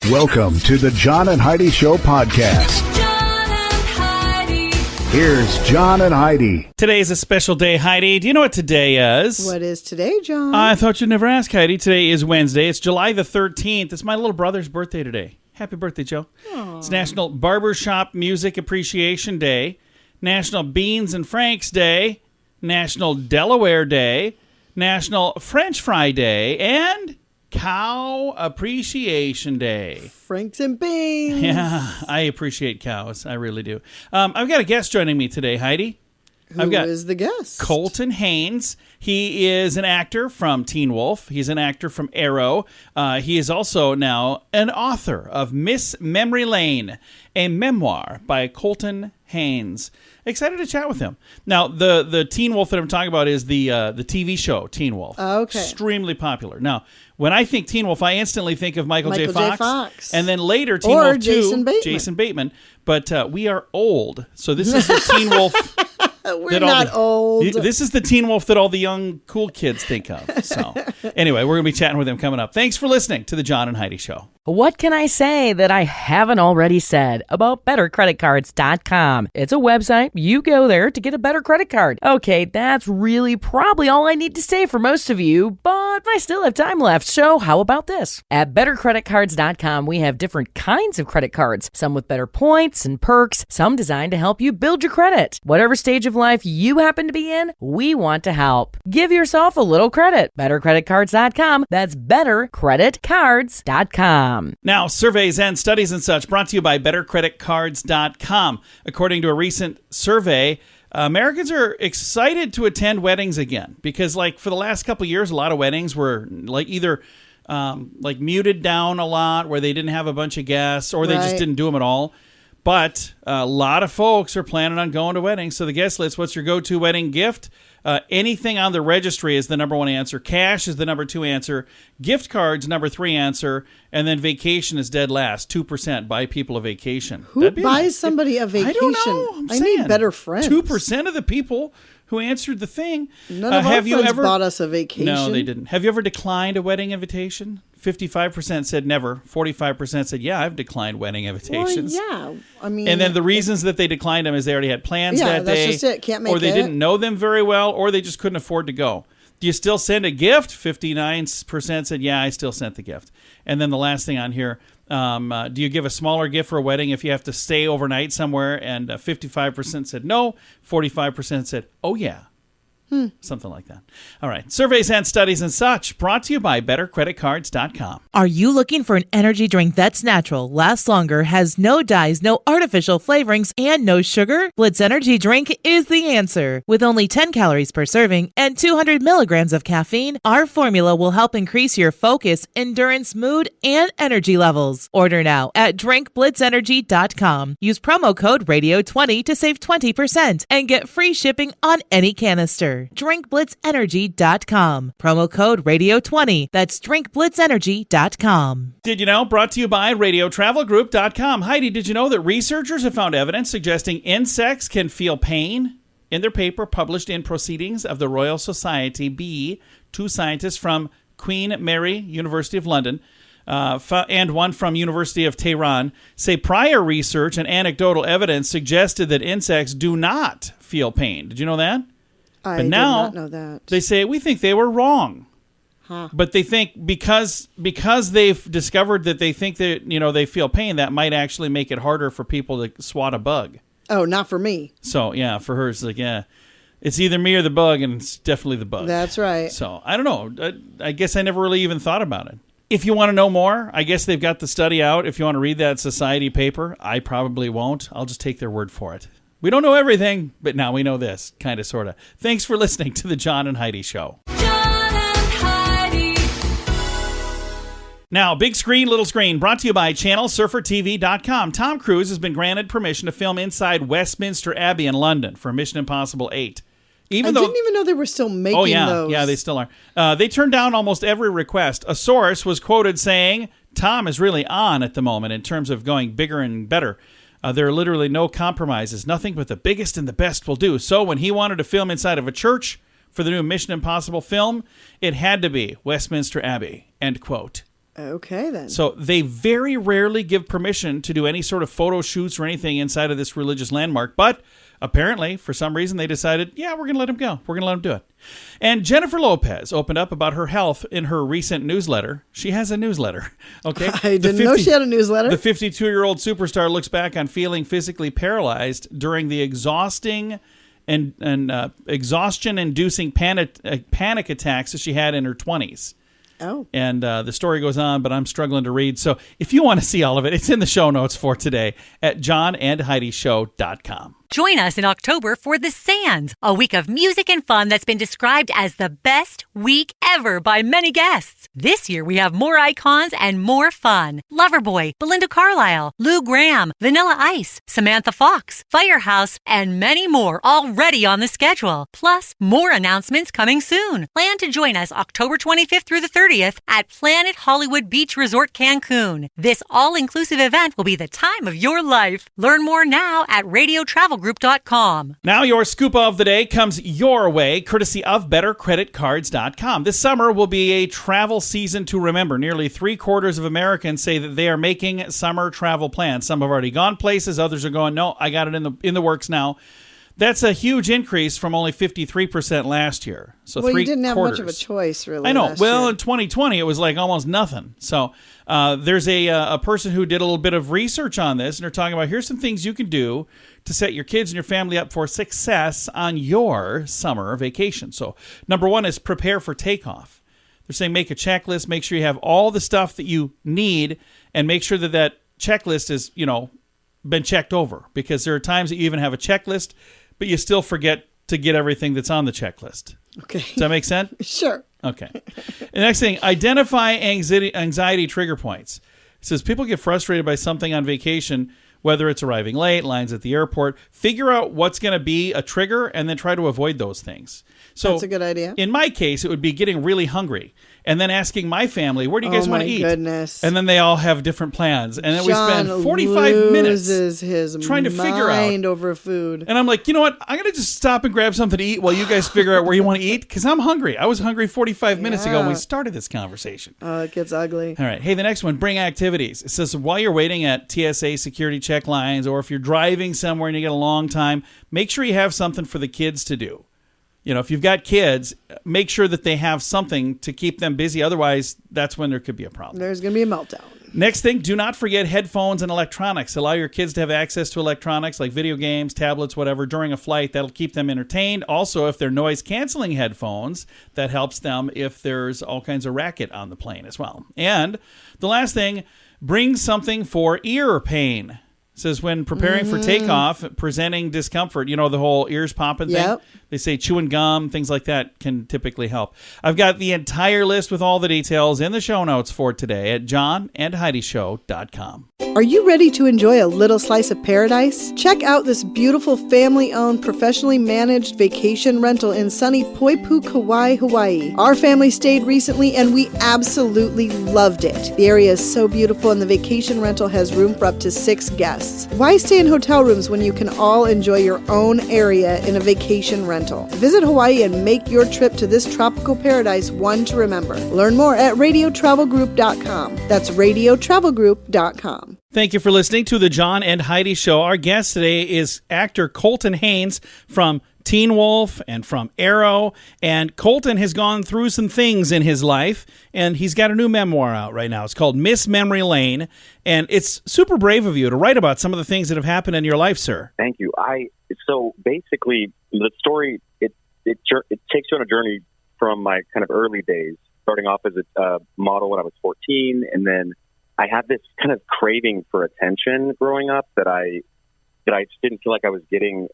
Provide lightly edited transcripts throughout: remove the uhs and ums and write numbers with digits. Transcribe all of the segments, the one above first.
Welcome to the John and Heidi Show podcast. John and Heidi. Here's John and Heidi. Today is a special day, Heidi. Do you know what today is? What is today, John? I thought you'd never ask, Heidi. Today is Wednesday. It's July the 13th. It's my little brother's birthday today. Happy birthday, Joe. Aww. It's National Barbershop Music Appreciation Day, National Beans and Franks Day, National Delaware Day, National French Fry Day, and Cow Appreciation Day. Franks and beans. Yeah, I appreciate cows. I really do. I've got a guest joining me today, Heidi. Who is the guest? Colton Haynes. He is an actor from Teen Wolf. He's an actor from Arrow. He is also now an author of Miss Memory Lane, a memoir by Colton Haynes. Excited to chat with him. Now, the Teen Wolf that I'm talking about is the TV show Teen Wolf. Okay. Extremely popular. Now, when I think Teen Wolf, I instantly think of Michael J. Fox. And then later Teen or Wolf 2, Jason Bateman. But we are old. So this is the Teen Wolf. We're not old. This is the Teen Wolf that all the young, cool kids think of. So anyway, we're going to be chatting with him coming up. Thanks for listening to the John and Heidi Show. What can I say that I haven't already said about BetterCreditCards.com? It's a website. You go there to get a better credit card. Okay, that's really probably all I need to say for most of you, but I still have time left, so how about this? At BetterCreditCards.com, we have different kinds of credit cards, some with better points and perks, some designed to help you build your credit. Whatever stage of life you happen to be in, we want to help. Give yourself a little credit. BetterCreditCards.com. That's BetterCreditCards.com. Now, surveys and studies and such brought to you by BetterCreditCards.com. According to a recent survey, Americans are excited to attend weddings again because, like, for the last couple of years, a lot of weddings were like either muted down a lot where they didn't have a bunch of guests or they just didn't do them at all. But a lot of folks are planning on going to weddings. So the guest list, what's your go-to wedding gift? Anything on the registry is the number one answer. Cash is the number two answer. Gift cards, number three answer. And then vacation is dead last. 2% buy people a vacation. Who buys somebody a vacation? I don't know. I need better friends. 2% of the people who answered the thing. None of our friends bought us a vacation. No, they didn't. Have you ever declined a wedding invitation? 55% said never. 45% said, yeah, I've declined wedding invitations. Well, yeah. I mean, and then the reasons that they declined them is they already had plans that day. Yeah, that's just it. Can't make it. Or they didn't know them very well, or they just couldn't afford to go. Do you still send a gift? 59% said, yeah, I still sent the gift. And then the last thing on here, do you give a smaller gift for a wedding if you have to stay overnight somewhere? And 55% said no. 45% said, oh, yeah. Something like that. All right. Surveys and studies and such brought to you by BetterCreditCards.com. Are you looking for an energy drink that's natural, lasts longer, has no dyes, no artificial flavorings, and no sugar? Blitz Energy Drink is the answer. With only 10 calories per serving and 200 milligrams of caffeine, our formula will help increase your focus, endurance, mood, and energy levels. Order now at drinkblitzenergy.com. Use promo code RADIO20 to save 20% and get free shipping on any canister. drinkblitzenergy.com. Promo code RADIO20. That's drinkblitzenergy.com. Did you know? Brought to you by RadioTravelGroup.com. Heidi, did you know that researchers have found evidence suggesting insects can feel pain? In their paper published in Proceedings of the Royal Society B, two scientists from Queen Mary, University of London, and one from University of Tehran, say prior research and anecdotal evidence suggested that insects do not feel pain. Did you know that? I did not know that. They say, we think they were wrong. But they think because they've discovered that they think that, they feel pain, that might actually make it harder for people to swat a bug. Oh, not for me. So, yeah, for her, it's like, yeah, it's either me or the bug, and it's definitely the bug. That's right. So, I don't know. I guess I never really even thought about it. If you want to know more, I guess they've got the study out. If you want to read that society paper, I probably won't. I'll just take their word for it. We don't know everything, but now we know this, kind of, sort of. Thanks for listening to the John and Heidi Show. John and Heidi. Now, big screen, little screen, brought to you by ChannelSurferTV.com. Tom Cruise has been granted permission to film inside Westminster Abbey in London for Mission Impossible 8. I didn't even know they were still making those. Yeah, they still are. They turned down almost every request. A source was quoted saying, Tom is really on at the moment in terms of going bigger and better. There are literally no compromises. Nothing but the biggest and the best will do. So when he wanted to film inside of a church for the new Mission Impossible film, it had to be Westminster Abbey, end quote. Okay, then. So they very rarely give permission to do any sort of photo shoots or anything inside of this religious landmark. But apparently, for some reason, they decided, yeah, we're going to let him go. We're going to let him do it. And Jennifer Lopez opened up about her health in her recent newsletter. She has a newsletter. Okay, I didn't know she had a newsletter. The 52-year-old superstar looks back on feeling physically paralyzed during the exhausting and exhaustion-inducing panic attacks that she had in her 20s. Oh. And the story goes on, but I'm struggling to read. So if you want to see all of it, it's in the show notes for today at johnandheidishow.com. Join us in October for The Sands, a week of music and fun that's been described as the best week ever by many guests. This year, we have more icons and more fun. Loverboy, Belinda Carlisle, Lou Gramm, Vanilla Ice, Samantha Fox, Firehouse, and many more already on the schedule. Plus, more announcements coming soon. Plan to join us October 25th through the 30th at Planet Hollywood Beach Resort Cancun. This all-inclusive event will be the time of your life. Learn more now at radiotravelgroup.com. Now your scoop of the day comes your way, courtesy of bettercreditcards.com. This summer will be a travel season to remember. Nearly 3/4 of Americans say that they are making summer travel plans. Some have already gone places. Others are going, no, I got it in the works now. That's a huge increase from only 53% last year. So you didn't have much of a choice, really. I know. Last Well, year. in 2020, it was like almost nothing. So there's a person who did a little bit of research on this, and they're talking about here's some things you can do to set your kids and your family up for success on your summer vacation. So number one is prepare for takeoff. They're saying make a checklist, make sure you have all the stuff that you need, and make sure that checklist is, been checked over, because there are times that you even have a checklist, but you still forget to get everything that's on the checklist. Okay. Does that make sense? Sure. Okay. The next thing, identify anxiety trigger points. It says people get frustrated by something on vacation, whether it's arriving late, lines at the airport. Figure out what's going to be a trigger and then try to avoid those things. So that's a good idea. In my case, it would be getting really hungry and then asking my family, where do you guys want to eat? Goodness. And then they all have different plans. And then John we spend 45 minutes his trying to figure out over food. And I'm like, you know what? I'm going to just stop and grab something to eat while you guys figure out where you want to eat, because I'm hungry. I was hungry 45 minutes ago when we started this conversation. Oh, it gets ugly. All right. Hey, the next one, bring activities. It says while you're waiting at TSA security check lines, or if you're driving somewhere and you get a long time, make sure you have something for the kids to do. If you've got kids, make sure that they have something to keep them busy. Otherwise, that's when there could be a problem. There's going to be a meltdown. Next thing, do not forget headphones and electronics. Allow your kids to have access to electronics like video games, tablets, whatever, during a flight. That'll keep them entertained. Also, if they're noise-canceling headphones, that helps them if there's all kinds of racket on the plane as well. And the last thing, bring something for ear pain. It says when preparing for takeoff, presenting discomfort, the whole ears popping thing. Yep. They say chewing gum, things like that can typically help. I've got the entire list with all the details in the show notes for today at johnandheidishow.com. Are you ready to enjoy a little slice of paradise? Check out this beautiful family-owned, professionally managed vacation rental in sunny Poipu, Kauai, Hawaii. Our family stayed recently and we absolutely loved it. The area is so beautiful and the vacation rental has room for up to 6 guests. Why stay in hotel rooms when you can all enjoy your own area in a vacation rental? Visit Hawaii and make your trip to this tropical paradise one to remember. Learn more at radiotravelgroup.com. That's radiotravelgroup.com. Thank you for listening to the John and Heidi Show. Our guest today is actor Colton Haynes from Teen Wolf and from Arrow. And Colton has gone through some things in his life, and he's got a new memoir out right now. It's called Miss Memory Lane, and it's super brave of you to write about some of the things that have happened in your life, sir. Thank you. So basically, the story, it takes you on a journey from my kind of early days, starting off as a model when I was 14, and then I had this kind of craving for attention growing up that I just didn't feel like I was getting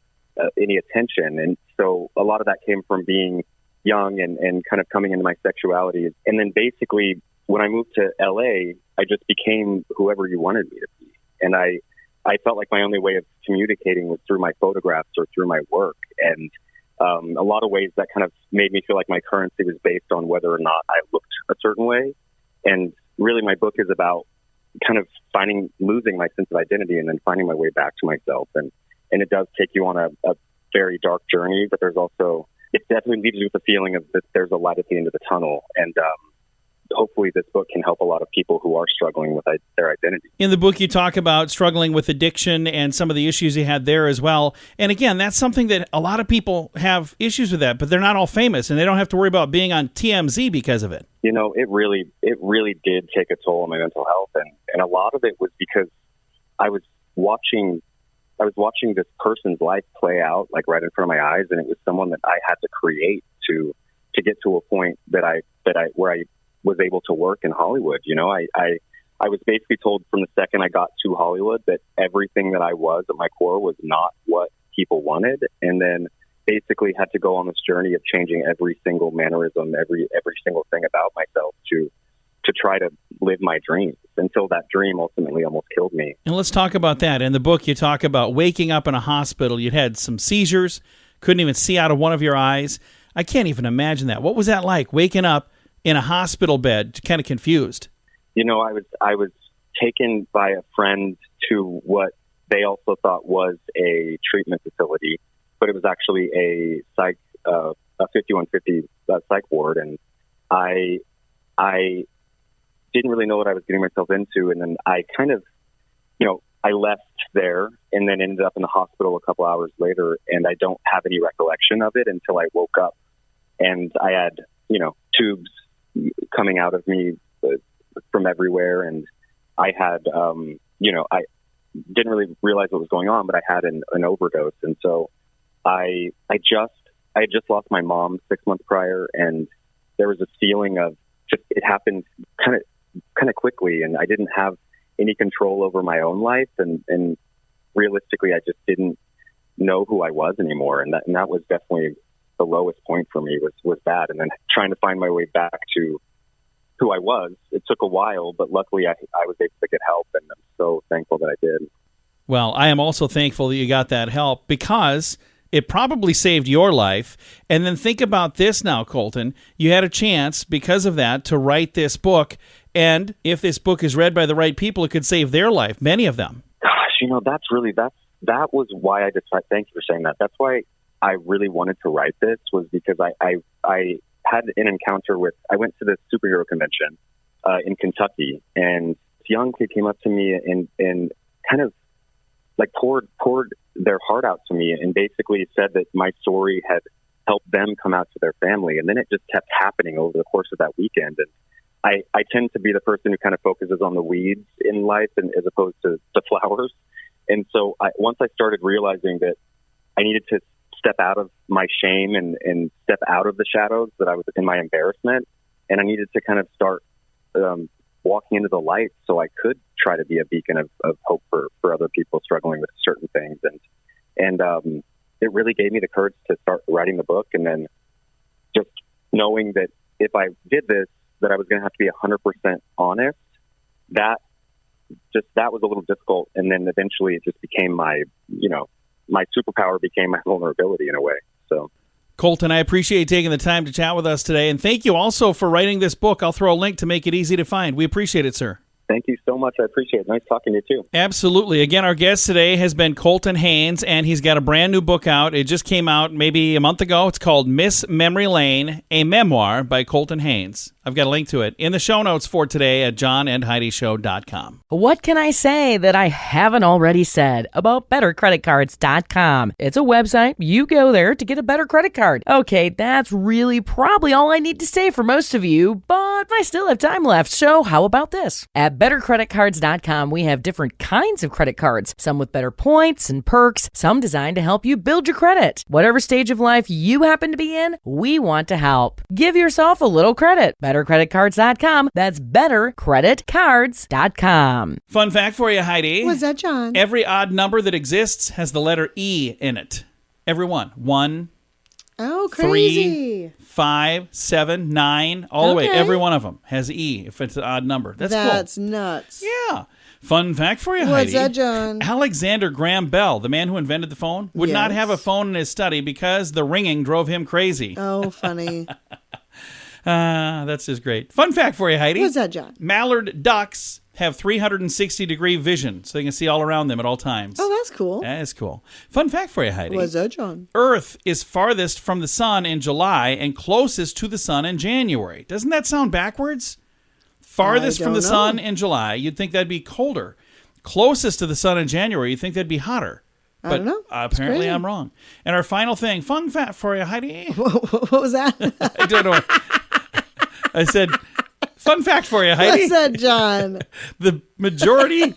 any attention. And so a lot of that came from being young and kind of coming into my sexuality. And then basically when I moved to LA, I just became whoever you wanted me to be. And I felt like my only way of communicating was through my photographs or through my work. And a lot of ways that kind of made me feel like my currency was based on whether or not I looked a certain way. And really my book is about kind of losing my sense of identity and then finding my way back to myself. And it does take you on a very dark journey, but there's also, it definitely leaves you with the feeling of that there's a light at the end of the tunnel. And hopefully this book can help a lot of people who are struggling with their identity. In the book, you talk about struggling with addiction and some of the issues you had there as well. And again, that's something that a lot of people have issues with that, but they're not all famous, and they don't have to worry about being on TMZ because of it. You know, it really did take a toll on my mental health, and a lot of it was because I was watching this person's life play out like right in front of my eyes, and it was someone that I had to create to get to a point where I was able to work in Hollywood. You know, I was basically told from the second I got to Hollywood that everything that I was at my core was not what people wanted, and then basically had to go on this journey of changing every single mannerism, every single thing about myself to try to live my dreams, until that dream ultimately almost killed me. And let's talk about that. In the book, you talk about waking up in a hospital. You'd had some seizures, couldn't even see out of one of your eyes. I can't even imagine that. What was that like, waking up in a hospital bed, kind of confused? You know, I was taken by a friend to what they also thought was a treatment facility, but it was actually a 5150 psych ward, and I didn't really know what I was getting myself into, and then I kind of, you know, I left there and then ended up in the hospital a couple hours later, and I don't have any recollection of it until I woke up, and I had, you know, tubes coming out of me from everywhere, and I had, you know, I didn't really realize what was going on, but I had an overdose, and so I had just lost my mom 6 months prior, and there was a feeling of just, it happened kind of quickly, and I didn't have any control over my own life, and realistically, I just didn't know who I was anymore, and that was definitely the lowest point for me, was that, and then trying to find my way back to who I was. It took a while, but luckily I was able to get help, and I'm so thankful that I did. Well, I am also thankful that you got that help, because it probably saved your life. And then think about this now, Colton. You had a chance, because of that, to write this book, and if this book is read by the right people, it could save their life, many of them. Gosh, you know, that was why I decided, thank you for saying that. That's why I really wanted to write this, was because I had an encounter with, I went to this superhero convention in Kentucky, and this young kid came up to me and kind of like poured their heart out to me, and basically said that my story had helped them come out to their family. And then it just kept happening over the course of that weekend. And I tend to be the person who kind of focuses on the weeds in life, and as opposed to the flowers. And so once I started realizing that I needed to step out of my shame and step out of the shadows, that I was in my embarrassment, and I needed to kind of start walking into the light, so I could try to be a beacon of hope for other people struggling with certain things. And it really gave me the courage to start writing the book, and then just knowing that if I did this, that I was going to have to be 100% honest. That was a little difficult, and then eventually it just became my superpower became my vulnerability in a way. So, Colton, I appreciate you taking the time to chat with us today, and thank you also for writing this book. I'll throw a link to make it easy to find. We appreciate it, sir. Thank you so much. I appreciate it. Nice talking to you, too. Absolutely. Again, our guest today has been Colton Haynes, and he's got a brand new book out. It just came out maybe a month ago. It's called Miss Memory Lane, a memoir by Colton Haynes. I've got a link to it in the show notes for today at johnandheidishow.com. What can I say that I haven't already said about bettercreditcards.com? It's a website. You go there to get a better credit card. Okay, that's really probably all I need to say for most of you, but I still have time left, so how about this? At bettercreditcards.com, we have different kinds of credit cards, some with better points and perks, some designed to help you build your credit. Whatever stage of life you happen to be in, we want to help. Give yourself a little credit. bettercreditcards.com. That's bettercreditcards.com. Fun fact for you, Heidi. What's that, John? Every odd number that exists has the letter E in it. Every one. 1, Oh, crazy. 3, 5, 7, 9, all the way. Okay. Every one of them has E if it's an odd number. That's cool. That's nuts. Yeah. Fun fact for you, What's Heidi. that, John? Alexander Graham Bell, the man who invented the phone, would not Yes. have a phone in his study because the ringing drove him crazy. Oh, funny. That's just great. Fun fact for you, Heidi. What's that, John? Mallard ducks have 360-degree vision, so they can see all around them at all times. Oh, that's cool. That is cool. Fun fact for you, Heidi. What's that, John? Earth is farthest from the sun in July and closest to the sun in January. Doesn't that sound backwards? Farthest I from the don't sun know. in July, you'd think that'd be colder. Closest to the sun in January, you'd think that'd be hotter. I But don't know. It's apparently crazy. I'm wrong. And our final thing, fun fact for you, Heidi. What was that? I don't know. I said, fun fact for you, Heidi. What's that, John? The majority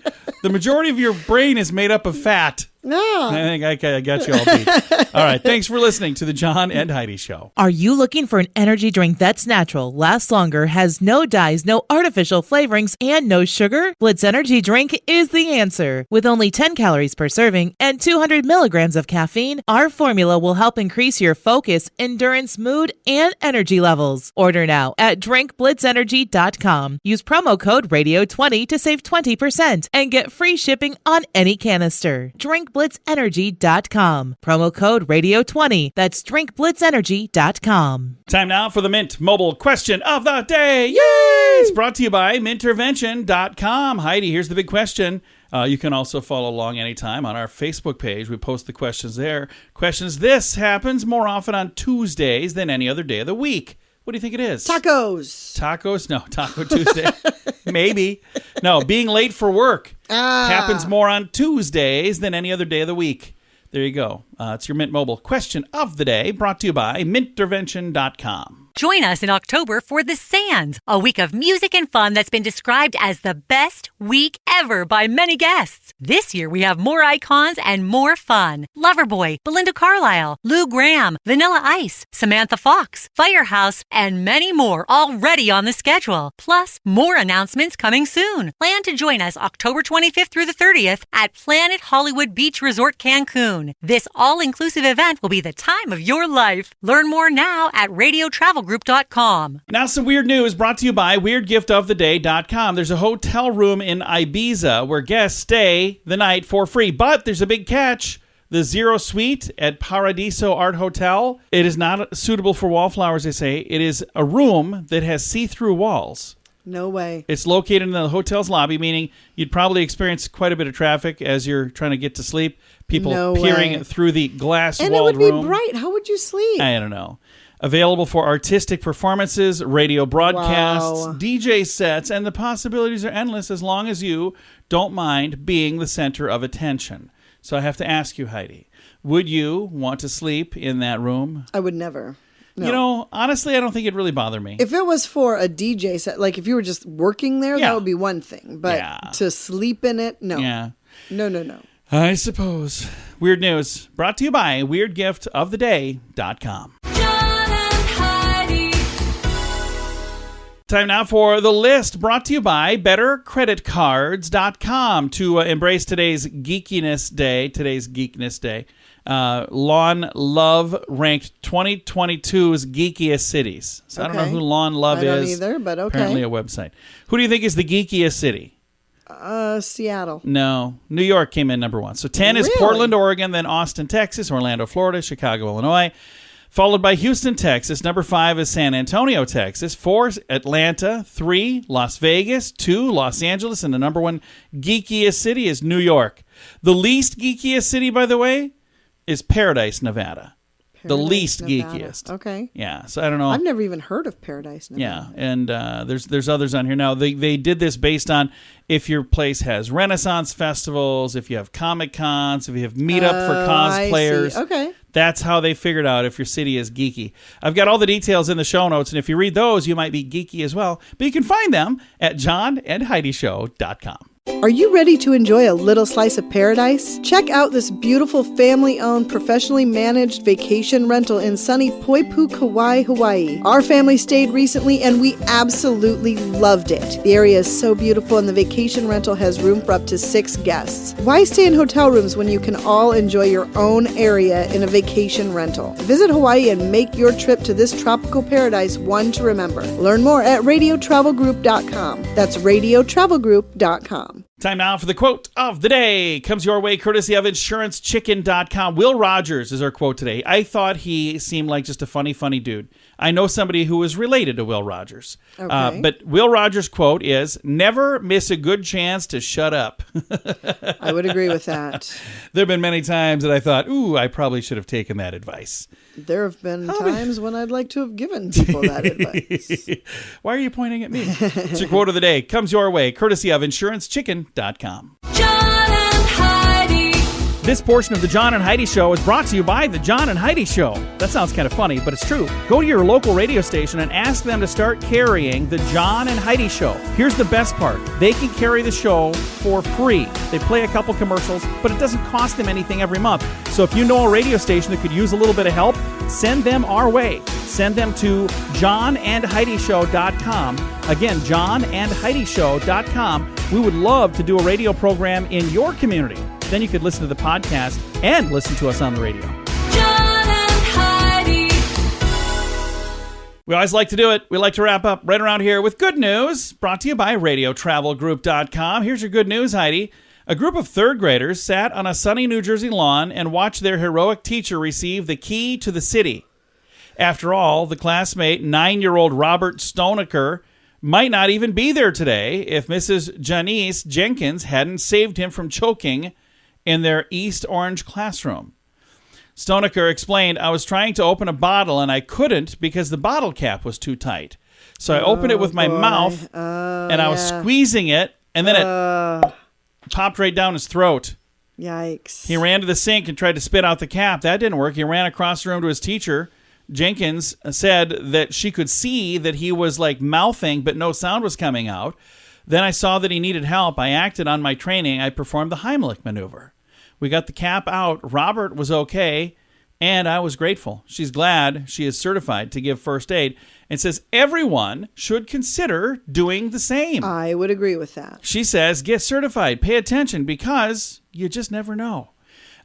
of your brain is made up of fat. No. I think I got you all beat. All right. Thanks for listening to the John and Heidi Show. Are you looking for an energy drink that's natural, lasts longer, has no dyes, no artificial flavorings, and no sugar? Blitz Energy Drink is the answer. With only 10 calories per serving and 200 milligrams of caffeine, our formula will help increase your focus, endurance, mood, and energy levels. Order now at drinkblitzenergy.com. Use promo code RADIO20 to save 20% and get free shipping on any canister. drinkblitzenergy.com. Promo code RADIO20. That's drinkblitzenergy.com. Time now for the Mint Mobile question of the day. Yay! It's brought to you by mintervention.com. Heidi, here's the big question. You can also follow along anytime on our Facebook page. We post the questions there. Questions: this happens more often on Tuesdays than any other day of the week. What do you think it is? Tacos. Tacos? No, Taco Tuesday. Maybe. No, being late for work happens more on Tuesdays than any other day of the week. There you go. It's your Mint Mobile question of the day, brought to you by mintervention.com. Join us in October for The Sands, a week of music and fun that's been described as the best week ever by many guests. This year we have more icons and more fun. Loverboy, Belinda Carlisle, Lou Gramm, Vanilla Ice, Samantha Fox, Firehouse, and many more already on the schedule. Plus, more announcements coming soon. Plan to join us October 25th through the 30th at Planet Hollywood Beach Resort Cancun. This all-inclusive event will be the time of your life. Learn more now at radiotravelgroup.com. Now some weird news brought to you by weirdgiftoftheday.com. There's a hotel room in Ibiza where guests stay the night for free, but there's a big catch. The Zero Suite at Paradiso Art Hotel, it is not suitable for wallflowers, they say. It is a room that has see-through walls. No way. It's located in the hotel's lobby, meaning you'd probably experience quite a bit of traffic as you're trying to get to sleep. People No peering way. through the glass And it walled would be room. bright. How would you sleep? I don't know. Available for artistic performances, radio broadcasts, Wow. DJ sets, and the possibilities are endless as long as you don't mind being the center of attention. So I have to ask you, Heidi, would you want to sleep in that room? I would never. No. You know, honestly, I don't think it'd really bother me. If it was for a DJ set, like if you were just working there, Yeah. that would be one thing. But Yeah. to sleep in it, no. Yeah. No. I suppose. Weird news brought to you by weirdgiftoftheday.com. John and Heidi. Time now for the list brought to you by bettercreditcards.com to embrace today's geekiness day. Lawn Love ranked 2022's geekiest cities. So I don't know Okay. who Lawn Love I don't is. either, but okay. Apparently a website. Who do you think is the geekiest city? Seattle. No. New York came in number one. So 10 is Really? Portland, Oregon, then Austin, Texas, Orlando, Florida, Chicago, Illinois, followed by Houston, Texas. Number 5 is San Antonio, Texas. 4 is Atlanta. 3, Las Vegas. 2, Los Angeles. And the number 1 geekiest city is New York. The least geekiest city, by the way, is Paradise, Nevada. The Paradise, least Nevada. geekiest. Okay. Yeah, so I don't know. I've never even heard of Paradise, Nevada. Yeah, and there's others on here now. They did this based on if your place has Renaissance festivals, if you have Comic Cons, if you have meetup for I cosplayers. see. Okay. That's how they figured out if your city is geeky. I've got all the details in the show notes, and if you read those, you might be geeky as well. But you can find them at johnandheidishow.com. Are you ready to enjoy a little slice of paradise? Check out this beautiful family-owned, professionally managed vacation rental in sunny Poipu, Kauai, Hawaii. Our family stayed recently and we absolutely loved it. The area is so beautiful and the vacation rental has room for up to 6 guests. Why stay in hotel rooms when you can all enjoy your own area in a vacation rental? Visit Hawaii and make your trip to this tropical paradise one to remember. Learn more at radiotravelgroup.com. That's radiotravelgroup.com. Time now for the quote of the day. Comes your way courtesy of insurancechicken.com. Will Rogers is our quote today. I thought he seemed like just a funny dude. I know somebody who is related to Will Rogers. Okay. But Will Rogers' quote is, "Never miss a good chance to shut up." I would agree with that. There have been many times that I thought, ooh, I probably should have taken that advice. There have been times when I'd like to have given people that advice. Why are you pointing at me? It's your quote of the day. Comes your way, courtesy of InsuranceChicken.com. John and Heidi. This portion of the John and Heidi Show is brought to you by the John and Heidi Show. That sounds kind of funny, but it's true. Go to your local radio station and ask them to start carrying the John and Heidi Show. Here's the best part. They can carry the show for free. They play a couple commercials, but it doesn't cost them anything every month. So if you know a radio station that could use a little bit of help, send them our way. Send them to johnandheidishow.com. Again, johnandheidishow.com. We would love to do a radio program in your community. Then you could listen to the podcast and listen to us on the radio. John and Heidi. We always like to do it. We like to wrap up right around here with good news, brought to you by RadioTravelGroup.com. Here's your good news, Heidi. A group of third graders sat on a sunny New Jersey lawn and watched their heroic teacher receive the key to the city. After all, the classmate, 9-year-old Robert Stonecker, might not even be there today if Mrs. Janice Jenkins hadn't saved him from choking in their East Orange classroom. Stonecker explained, "I was trying to open a bottle and I couldn't because the bottle cap was too tight. So I opened it with my mouth and I was squeezing it and then it popped right down his throat. Yikes. He ran to the sink and tried to spit out the cap. That didn't work. He ran across the room to his teacher. Jenkins said that she could see that he was like mouthing, but no sound was coming out. Then I saw that he needed help. I acted on my training. I performed the Heimlich maneuver. We got the cap out. Robert was okay, and I was grateful. She's glad she is certified to give first aid and says everyone should consider doing the same." I would agree with that. She says, get certified, pay attention, because you just never know.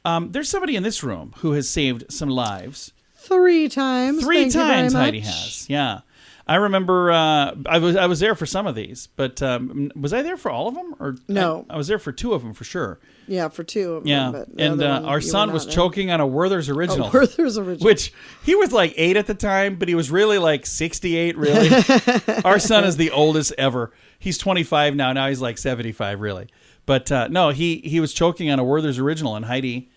There's somebody in this room who has saved some lives. 3 times. Three Thank you very times much. Heidi has. Yeah. I remember I was there for some of these, but was I there for all of them? Or No. I was there for 2 of them for sure. Yeah, for 2 of them. Yeah. But the And other one, our you son were was not there. choking on a Werther's Original. Werther's Original. Which he was like 8 at the time, but he was really like 68, really. Our son is the oldest ever. He's 25 now. Now he's like 75, really. But no, he was choking on a Werther's Original, and Heidi,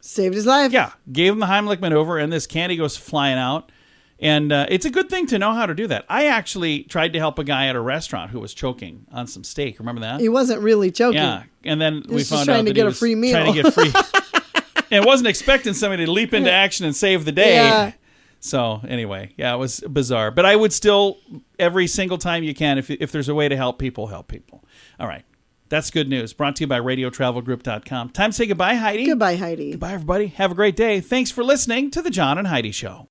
saved his life. yeah, gave him the Heimlich maneuver, and this candy goes flying out. And it's a good thing to know how to do that. I actually tried to help a guy at a restaurant who was choking on some steak. Remember that? He wasn't really choking. Yeah, and then we was just found trying out to that get he a was free meal. trying to get free. And wasn't expecting somebody to leap into action and save the day. Yeah. So anyway, yeah, it was bizarre. But I would still, every single time you can, if there's a way to help people, help people. All right. That's good news. Brought to you by RadioTravelGroup.com. Time to say goodbye, Heidi. Goodbye, Heidi. Goodbye, everybody. Have a great day. Thanks for listening to The John and Heidi Show.